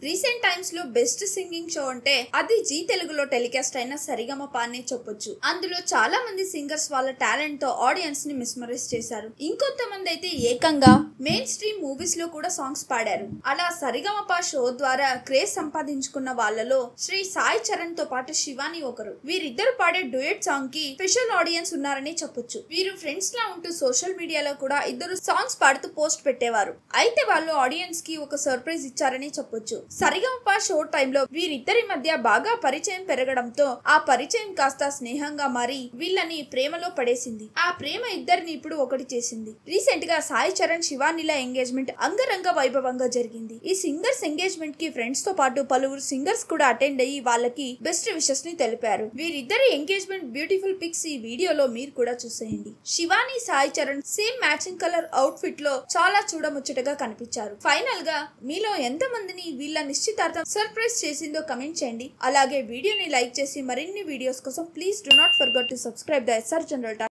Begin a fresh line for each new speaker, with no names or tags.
Recent times లో best singing show అంటే అది జీ తెలుగులో టెలికాస్ట్ అయిన సరిగమప అనే చెప్పొచ్చు. అందులో చాలా మంది సింగర్స్ వాళ్ళ టాలెంట్ తో ఆడియన్స్ ని మిస్మరైజ్ చేశారు. ఇంకొంతమంది అయితే ఏకంగా మెయిన్ స్ట్రీమ్ మూవీస్ లో కూడా సాంగ్స్ పాడారు. అలా సరిగమప షో ద్వారా క్రేజ్ సంపాదించుకున్న వాళ్ళలో శ్రీ సాయి చరణ్ తో పాటు శివాని ఒకరు. వీరిద్దరు పాడే డ్యూయట్ సాంగ్ కి స్పెషల్ ఆడియన్స్ ఉన్నారని చెప్పొచ్చు. వీరు ఫ్రెండ్స్ లా ఉంటూ సోషల్ మీడియాలో కూడా ఇద్దరు సాంగ్స్ పాడుతూ పోస్ట్ పెట్టేవారు. అయితే వాళ్ళు ఆడియన్స్ కి ఒక సర్ప్రైజ్ ఇచ్చారని చెప్పొచ్చు. సరిగమప షో టైంలో వీరిద్దరి మధ్య బాగా పరిచయం పెరగడంతో ఆ పరిచయం కాస్త స్నేహంగా మారి వీళ్ళని ప్రేమలో పడేసింది. ఆ ప్రేమ ఇద్దరిని ఇప్పుడు ఒకటి చేసింది. రీసెంట్ గా సాయి చరణ్ శివానిల ఎంగేజ్మెంట్ అంగరంగ వైభవంగా జరిగింది. ఈ సింగర్స్ ఎంగేజ్మెంట్ కి ఫ్రెండ్స్ తో పాటు పలువురు సింగర్స్ కూడా అటెండ్ అయ్యి వాళ్ళకి బెస్ట్ విషెస్ ని తెలిపారు. వీరిద్దరి ఎంగేజ్మెంట్ బ్యూటిఫుల్ పిక్స్ ఈ వీడియోలో మీరు కూడా చూసేయండి. Shivani Sai Charan same matching colour out fit లో చాలా చూడముచ్చటగా కనిపించారు. ఫైనల్ గా మీలో ఎంత మందిని వీళ్ళ నిశ్చితార్థం సర్ప్రైజ్ చేసిందో కమెంట్ చేయండి. అలాగే వీడియోని లైక్ చేసి మరిన్ని వీడియోస్ కోసం please do not forget to subscribe the SR general.